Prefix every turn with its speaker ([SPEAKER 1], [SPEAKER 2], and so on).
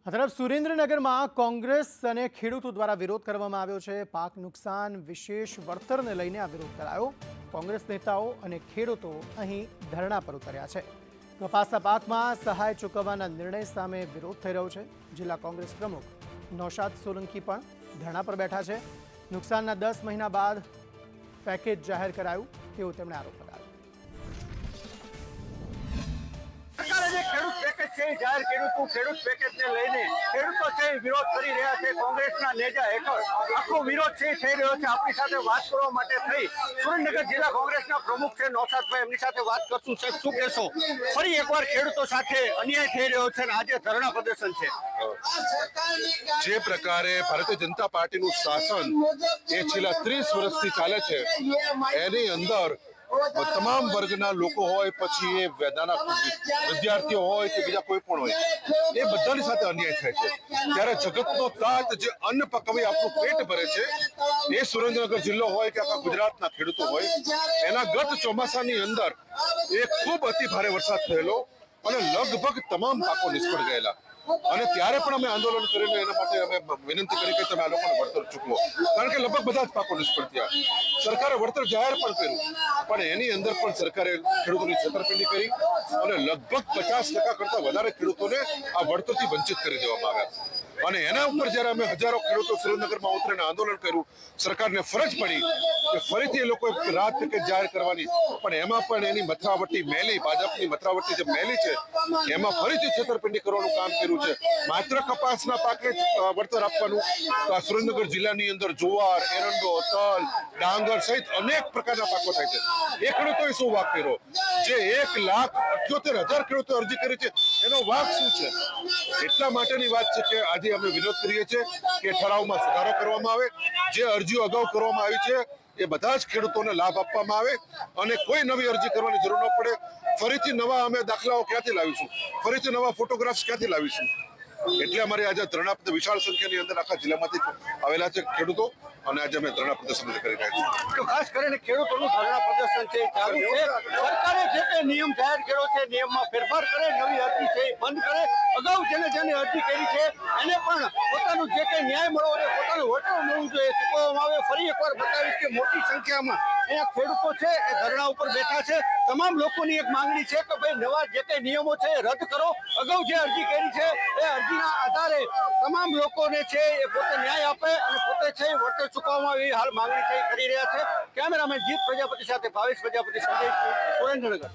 [SPEAKER 1] આ તરફ સુરેન્દ્રનગરમાં કોંગ્રેસ અને ખેડૂતો દ્વારા વિરોધ કરવામાં આવ્યો છે। પાક નુકસાન વિશેષ વળતરને લઈને આ વિરોધ કરાયો। કોંગ્રેસ નેતાઓ અને ખેડૂતો અહીં ધરણા પર ઉતર્યા છે। કપાસના પાકમાં સહાય ચૂકવવાના નિર્ણય સામે વિરોધ થઈ રહ્યો છે। જિલ્લા કોંગ્રેસ પ્રમુખ નૌશાદ સોલંકી પણ ધરણા પર બેઠા છે। નુકસાનના 10 મહિના બાદ પેકેજ જાહેર કરાયું તેવો તેમણે આરોપ લગાવ્યો।
[SPEAKER 2] ખેડૂત પેકેજ છે જાહેર ખેડૂત પેકેજને લઈને ખેડૂતો છે વિરોધ કરી રહ્યા છે। કોંગ્રેસના નેજા હેઠળ આખો વિરોધ છે થઈ રહ્યો છે। આપણી સાથે વાત કરવા માટે થઈ સુરેન્દ્રનગર જિલ્લા કોંગ્રેસના પ્રમુખ છે નૌશાદભાઈ, એમની સાથે વાત કરશું। સાહેબ, શું કહેશો? ફરી એકવાર ખેડૂતો સાથે અન્યાય થઈ રહ્યો છે અને આજે ધરણા પ્રદર્શન છે।
[SPEAKER 3] જે પ્રકારે ભારતીય જનતા પાર્ટીનું શાસન એ છેલ્લા 30 વર્ષથી ચાલે છે, એની અંદર તમામ વર્ગના લોકો હોય, પછી એ નાના વિદ્યાર્થીઓ હોય કે બીજા કોઈ પણ હોય, એ બધાની સાથે અન્યાય થાય છે। ત્યારે જગતનો તાત જે અન્ન પકવી આપણું પેટ ભરે છે, એ સુરેન્દ્રનગર જિલ્લો હોય કે આખા ગુજરાતના ખેડૂતો હોય, એના ગત ચોમાસાની અંદર એ ખૂબ અતિ ભારે વરસાદ થયેલો અને લગભગ તમામ પાકો નિષ્ફળ ગયેલા। અને ત્યારે પણ અમે આંદોલન કરીને એના માટે અમે વિનંતી કરી કે તમે આ લોકોને વળતર ચૂકવો, કારણ કે લગભગ બધા જ પાકો નિષ્ફળ થયા। સરકારે વળતર જાહેર પણ કર્યું, પણ એની અંદર પણ સરકારે ખેડૂતોની છેતરપિંડી કરી અને લગભગ 50% કરતા વધારે ખેડૂતોને આ વળતરથી વંચિત કરી દેવામાં આવ્યા। અને એના ઉપર જયારે અમે હજારો ખેડૂતો સુરેન્દ્રનગરમાં ઉતરીને આંદોલન કર્યું, સરકારને ફરજ પડી કે ફરીથી એ લોકોએ રાહત પેકેજ જાહેર કરવાની, પણ એમાં પણ એની મથરાવટી મેલી, ભાજપની મથરાવટી જે મેલી છે, એમાં ફરીથી છેતરપિંડી કરવાનું કામ કર્યું છે। માત્ર કપાસના પાકે જ વળતર આપવાનું, તો આ સુરેન્દ્રનગર જિલ્લાની અંદર જુવાર, એરંડો, તલ, ડાંગર સહિત અનેક પ્રકારના પાકો થાય છે। એ ખેડૂતોએ શું વાક કર્યો? જે 1,78,000 ખેડૂતો અરજી કરી છે, એનો વાક શું છે? એટલા માટેની વાત છે કે આજે અમે વિરોધ કરીએ છીએ કે ઠરાવમાં સુધારો કરવામાં આવે, જે અરજીઓ અગાઉ કરવામાં આવી છે એ બધા જ ખેડૂતોને લાભ આપવામાં આવે અને કોઈ નવી અરજી કરવાની જરૂર ન પડે। ફરીથી નવા અમે દાખલાઓ ક્યાંથી લાવીશું? ફરીથી નવા ફોટોગ્રાફ્સ ક્યાંથી લાવીશું? એટલે અમારી આજે ધરણા વિશાળ સંખ્યાની અંદર આખા જિલ્લામાંથી આવેલા છે ખેડૂતો, અને આજે અમે ધરણા પ્રદર્શન કરી રહ્યા છીએ।
[SPEAKER 2] તો ખાસ કરીને ખેડૂતોનું ધરણા પ્રદર્શન છે ચાલુ છે। સરકારે જે તે નિયમ જાહેર કર્યો છે, નિયમમાં ફેરફાર કરે, નવી અરજી છે બંધ કરે, અગાઉ જેને અરજી કરી છે એને પણ પોતાનું જે કંઈ ન્યાય મળવો જોઈએ, પોતાનું વળતર મળવું જોઈએ, ચૂકવવામાં આવે। ફરી એકવાર બતાવીશ કે મોટી સંખ્યામાં અહીંયા ખેડૂતો છે એ ધરણા ઉપર બેઠા છે। તમામ લોકોની એક માંગણી છે કે ભાઈ નવા જે કંઈ નિયમો છે એ રદ કરો। અગાઉ જે અરજી કરી છે એ અરજીના આધારે તમામ લોકોને છે એ પોતે ન્યાય આપે અને પોતે છે વળતર ચૂકવવામાં આવે, એવી હાલ માંગણી કરી રહ્યા છે। કેમેરામેન જીત પ્રજાપતિ સાથે ભાવેશ પ્રજાપતિ, સંજય સુરેન્દ્રનગર।